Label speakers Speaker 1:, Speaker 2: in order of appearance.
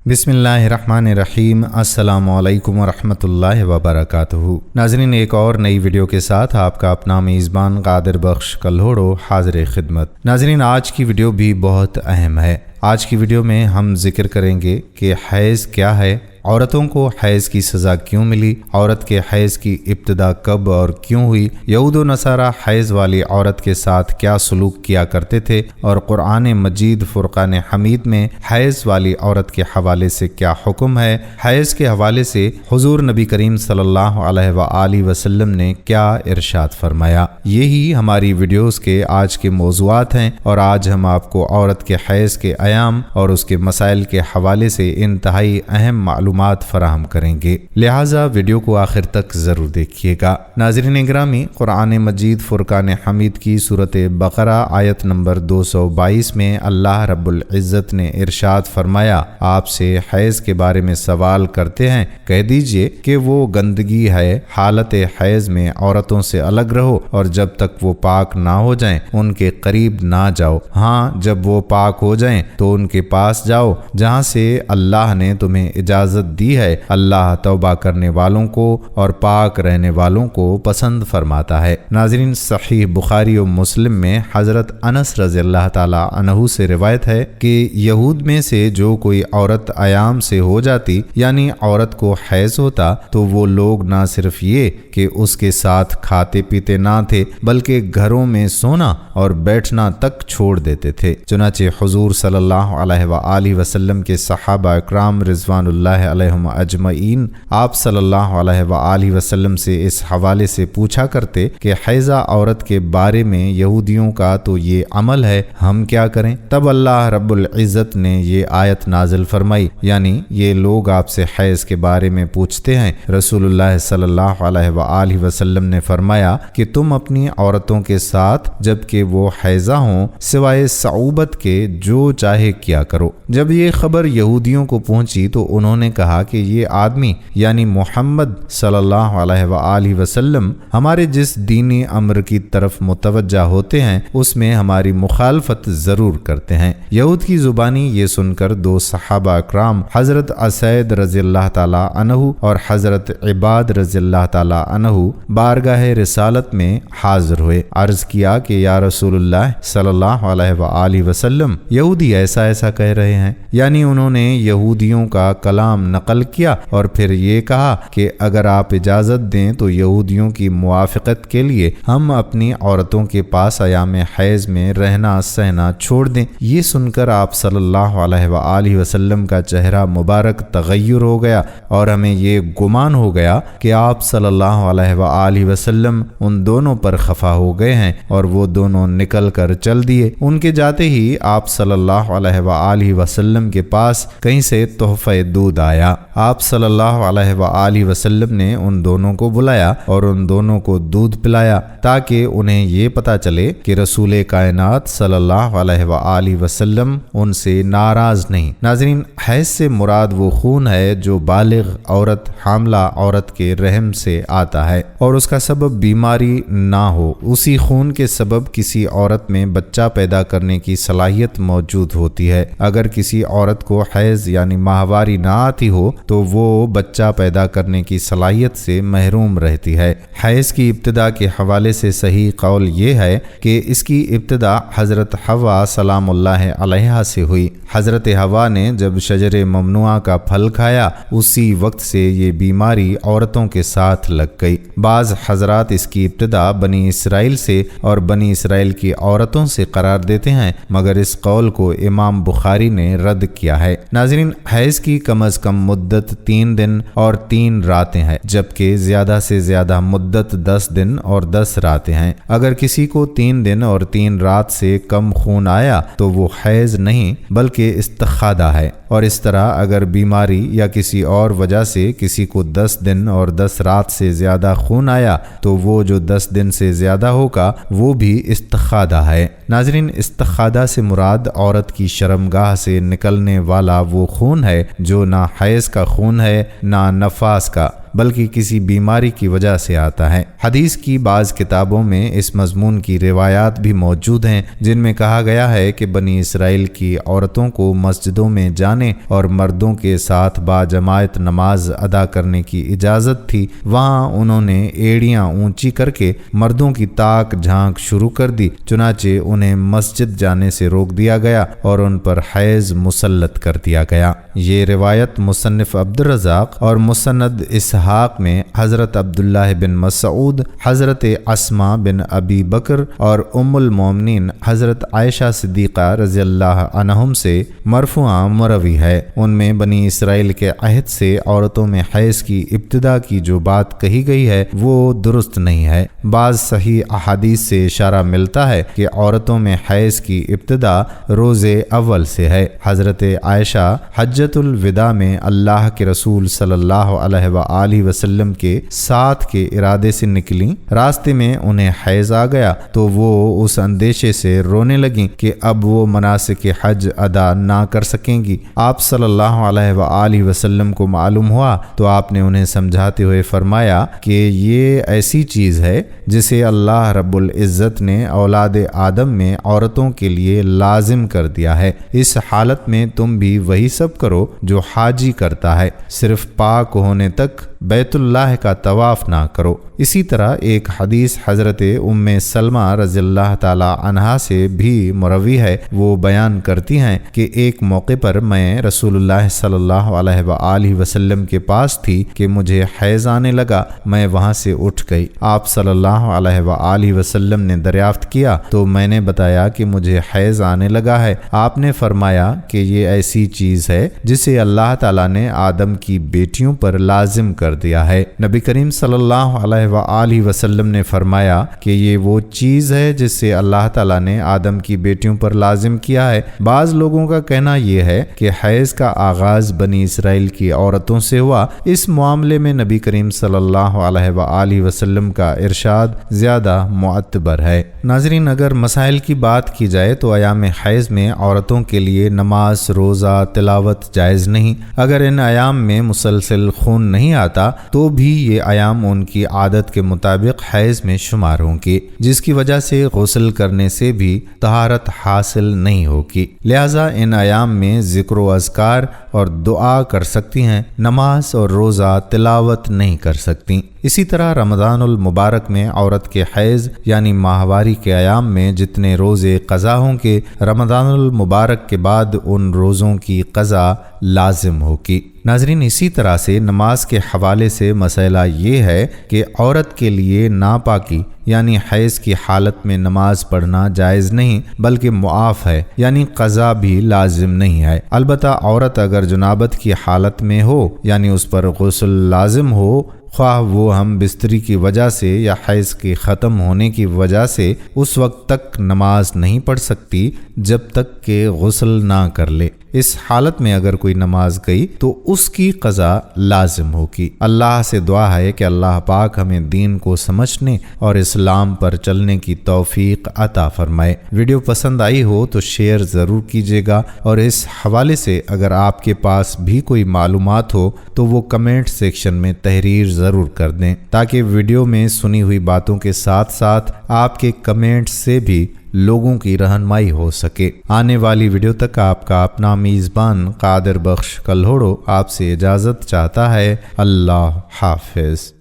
Speaker 1: بسم اللہ الرحمن الرحیم۔ السلام علیکم ورحمۃ اللہ وبرکاتہ۔ ناظرین، ایک اور نئی ویڈیو کے ساتھ آپ کا اپنا میزبان قادر بخش کلہوڑو حاضر خدمت۔ ناظرین، آج کی ویڈیو بھی بہت اہم ہے۔ آج کی ویڈیو میں ہم ذکر کریں گے کہ حیض کیا ہے، عورتوں کو حیض کی سزا کیوں ملی، عورت کے حیض کی ابتدا کب اور کیوں ہوئی، یہود و نصارہ حیض والی عورت کے ساتھ کیا سلوک کیا کرتے تھے، اور قرآن مجید فرقان حمید میں حیض والی عورت کے حوالے سے کیا حکم ہے، حیض کے حوالے سے حضور نبی کریم صلی اللہ علیہ وآلہ وسلم نے کیا ارشاد فرمایا۔ یہی ہماری ویڈیوز کے آج کے موضوعات ہیں، اور آج ہم آپ کو عورت کے حیض کے ایام اور اس کے مسائل کے حوالے سے انتہائی اہم معلومات فراہم کریں گے، لہٰذا ویڈیو کو آخر تک ضرور دیکھیے گا۔ ناظرین گرامی، قرآن مجید فرقان حمید کی سورۃ بقرہ آیت نمبر 222 میں اللہ رب العزت نے ارشاد فرمایا، آپ سے حیض کے بارے میں سوال کرتے ہیں، کہہ دیجئے کہ وہ گندگی ہے، حالت حیض میں عورتوں سے الگ رہو، اور جب تک وہ پاک نہ ہو جائیں ان کے قریب نہ جاؤ، ہاں جب وہ پاک ہو جائیں تو ان کے پاس جاؤ جہاں سے اللہ نے تمہیں اجازت دی ہے، اللہ توبہ کرنے والوں کو اور پاک رہنے والوں کو پسند فرماتا ہے۔ ناظرین، صحیح بخاری و مسلم میں حضرت انس رضی اللہ تعالی عنہ سے روایت ہے کہ یہود میں سے جو کوئی عورت ایام سے ہو جاتی، یعنی عورت کو حیض ہوتا، تو وہ لوگ نہ صرف یہ کہ اس کے ساتھ کھاتے پیتے نہ تھے، بلکہ گھروں میں سونا اور بیٹھنا تک چھوڑ دیتے تھے۔ چنانچہ حضور صلی اللہ علیہ وآلہ وسلم کے صحابہ اکرام رضوان اللہ علیہم اجمعین آپ صلی اللہ علیہ وآلہ وسلم سے اس حوالے سے پوچھا کرتے کہ حیضہ عورت کے بارے میں یہودیوں کا تو یہ عمل ہے، ہم کیا کریں؟ تب اللہ رب العزت نے یہ آیت نازل فرمائی، یعنی یہ لوگ آپ سے حیض کے بارے میں پوچھتے ہیں، رسول اللہ صلی اللہ علیہ وآلہ وسلم نے فرمایا کہ تم اپنی عورتوں کے ساتھ جبکہ وہ حیضہ ہوں سوائے صعوبت کے جو چاہے کیا کرو۔ جب یہ خبر یہودیوں کو پہنچی تو انہوں نے کہا کہ یہ آدمی یعنی محمد صلی اللہ علیہ وآلہ وسلم ہمارے جس دینی امر کی طرف متوجہ ہوتے ہیں اس میں ہماری مخالفت ضرور کرتے ہیں۔ یہود کی زبانی یہ سن کر دو صحابہ اکرام حضرت اسید رضی اللہ تعالی عنہ اور حضرت عباد رضی اللہ تعالی عنہ بارگاہ رسالت میں حاضر ہوئے، عرض کیا کہ یا رسول اللہ صلی اللہ علیہ وآلہ وسلم، یہودی ایسا ایسا کہہ رہے ہیں، یعنی انہوں نے یہودیوں کا کلام نقل کیا اور پھر یہ کہا کہ اگر آپ اجازت دیں تو یہودیوں کی موافقت کے لیے ہم اپنی عورتوں کے پاس ایام حیض میں رہنا سہنا چھوڑ دیں۔ یہ سن کر آپ صلی اللہ علیہ وآلہ وسلم کا چہرہ مبارک تغیر ہو گیا، اور ہمیں یہ گمان ہو گیا کہ آپ صلی اللہ علیہ وآلہ وسلم ان دونوں پر خفا ہو گئے ہیں، اور وہ دونوں نکل کر چل دیے۔ ان کے جاتے ہی آپ صلی اللہ علیہ وآلہ وسلم کے پاس کہیں سے تحفہ دودھ آیا۔ آپ صلی اللہ علیہ وآلہ وسلم نے ان دونوں کو بلایا اور ان دونوں کو دودھ پلایا تاکہ انہیں یہ پتا چلے کہ رسول کائنات صلی اللہ علیہ وآلہ وسلم ان سے ناراض نہیں۔ ناظرین، حیض سے مراد وہ خون ہے جو بالغ عورت حاملہ عورت کے رحم سے آتا ہے اور اس کا سبب بیماری نہ ہو۔ اسی خون کے سبب کسی عورت میں بچہ پیدا کرنے کی صلاحیت موجود ہوتی ہے۔ اگر کسی عورت کو حیض یعنی ماہواری نہ آتی ہو تو وہ بچہ پیدا کرنے کی صلاحیت سے محروم رہتی ہے۔ حیض کی ابتدا کے حوالے سے صحیح قول یہ ہے کہ اس کی ابتدا حضرت حوا سلام اللہ علیہا سے ہوئی۔ حضرت حوا نے جب شجر ممنوعہ کا پھل کھایا اسی وقت سے یہ بیماری عورتوں کے ساتھ لگ گئی۔ بعض حضرات اس کی ابتدا بنی اسرائیل سے اور بنی اسرائیل کی عورتوں سے قرار دیتے ہیں، مگر اس قول کو امام بخاری نے رد کیا ہے۔ ناظرین، حیض کی کم از کم مدت 3 دن اور 3 راتیں ہیں، جبکہ زیادہ سے زیادہ مدت 10 دن اور 10 راتیں ہیں۔ اگر کسی کو 3 دن اور 3 رات سے کم خون آیا تو وہ حیض نہیں بلکہ استحاضہ ہے، اور اس طرح اگر بیماری یا کسی اور وجہ سے کسی کو 10 دن اور 10 رات سے زیادہ خون آیا تو وہ جو 10 دن سے زیادہ ہوگا وہ بھی استحاضہ ہے۔ ناظرین، استحاضہ سے مراد عورت کی شرمگاہ سے نکلنے والا وہ خون ہے جو نہ حیض کا خون ہے نہ نفاس کا، بلکہ کسی بیماری کی وجہ سے آتا ہے۔ حدیث کی بعض کتابوں میں اس مضمون کی روایات بھی موجود ہیں جن میں کہا گیا ہے کہ بنی اسرائیل کی عورتوں کو مسجدوں میں جانے اور مردوں کے ساتھ باجماعت نماز ادا کرنے کی اجازت تھی، وہاں انہوں نے ایڑیاں اونچی کر کے مردوں کی تاک جھانک شروع کر دی، چنانچہ انہیں مسجد جانے سے روک دیا گیا اور ان پر حیض مسلط کر دیا گیا۔ یہ روایت مصنف عبدالرزاق اور مسند اسحاق میں حضرت عبداللہ بن مسعود، حضرت اسماء بن ابی بکر اور ام المومنین حضرت عائشہ صدیقہ رضی اللہ عنہم سے مرفوعاً مروی ہے۔ ان میں بنی اسرائیل کے عہد سے عورتوں میں حیض کی ابتدا کی جو بات کہی گئی ہے وہ درست نہیں ہے۔ بعض صحیح احادیث سے اشارہ ملتا ہے کہ عورتوں میں حیض کی ابتدا روزے اول سے ہے۔ حضرت عائشہ حجۃ الوداع میں اللہ کے رسول صلی اللہ علیہ وآلہ وسلم کے ساتھ کے ارادے سے نکلیں، راستے میں انہیں حیض آ گیا تو وہ اس اندیشے سے رونے لگیں کہ اب وہ مناسک حج ادا نہ کر سکیں گی۔ آپ صلی اللہ علیہ وآلہ وسلم کو معلوم ہوا تو آپ نے انہیں سمجھاتے ہوئے فرمایا کہ یہ ایسی چیز ہے جسے اللہ رب العزت نے اولاد آدم میں عورتوں کے لیے لازم کر دیا ہے، اس حالت میں تم بھی وہی سب کرو جو حاجی کرتا ہے، صرف پاک ہونے تک بیت اللہ کا طواف نہ کرو۔ اسی طرح ایک حدیث حضرت ام سلمہ رضی اللہ تعالی عنہا سے بھی مروی ہے، وہ بیان کرتی ہیں کہ ایک موقع پر میں رسول اللہ صلی اللہ علیہ وآلہ وسلم کے پاس تھی کہ مجھے حیض آنے لگا، میں وہاں سے اٹھ گئی۔ آپ صلی اللہ علیہ وآلہ وسلم نے دریافت کیا تو میں نے بتایا کہ مجھے حیض آنے لگا ہے۔ آپ نے فرمایا کہ یہ ایسی چیز ہے جسے اللہ تعالیٰ نے آدم کی بیٹیوں پر لازم کر دیا ہے۔ نبی کریم صلی اللہ علیہ وآلہ وسلم نے فرمایا کہ یہ وہ چیز ہے جس سے اللہ تعالیٰ نے آدم کی بیٹیوں پر لازم کیا ہے۔ بعض لوگوں کا کہنا یہ ہے کہ حیض کا آغاز بنی اسرائیل کی عورتوں سے ہوا۔ اس معاملے میں نبی کریم صلی اللہ علیہ وآلہ وسلم کا ارشاد زیادہ معتبر ہے۔ ناظرین، اگر مسائل کی بات کی جائے تو ایام حیض میں عورتوں کے لیے نماز، روزہ، تلاوت جائز نہیں۔ اگر ان ایام میں مسلسل خون نہیں آتا تو بھی یہ ایام ان کی عادت کے مطابق حیض میں شمار ہوں گے، جس کی وجہ سے غسل کرنے سے بھی طہارت حاصل نہیں ہوگی۔ لہٰذا ان ایام میں ذکر و اذکار اور دعا کر سکتی ہیں، نماز اور روزہ تلاوت نہیں کر سکتی۔ اسی طرح رمضان المبارک میں عورت کے حیض یعنی ماہواری کے ایام میں جتنے روزے قضا ہوں گے، رمضان المبارک کے بعد ان روزوں کی قضا لازم ہوگی۔ ناظرین، اسی طرح سے نماز کے حوالے سے مسئلہ یہ ہے کہ عورت کے لیے ناپاکی یعنی حیض کی حالت میں نماز پڑھنا جائز نہیں بلکہ معاف ہے، یعنی قضا بھی لازم نہیں ہے۔ البتہ عورت اگر جنابت کی حالت میں ہو یعنی اس پر غسل لازم ہو، خواہ وہ ہم بستری کی وجہ سے یا حیض کے ختم ہونے کی وجہ سے، اس وقت تک نماز نہیں پڑھ سکتی جب تک کہ غسل نہ کر لے۔ اس حالت میں اگر کوئی نماز گئی تو اس کی قضا لازم ہوگی۔ اللہ سے دعا ہے کہ اللہ پاک ہمیں دین کو سمجھنے اور اسلام پر چلنے کی توفیق عطا فرمائے۔ ویڈیو پسند آئی ہو تو شیئر ضرور کیجیے گا، اور اس حوالے سے اگر آپ کے پاس بھی کوئی معلومات ہو تو وہ کمنٹ سیکشن میں تحریر ضرور کر دیں، تاکہ ویڈیو میں سنی ہوئی باتوں کے ساتھ ساتھ آپ کے کمنٹ سے بھی لوگوں کی رہنمائی ہو سکے۔ آنے والی ویڈیو تک آپ کا اپنا میزبان قادر بخش کلہوڑو آپ سے اجازت چاہتا ہے۔ اللہ حافظ۔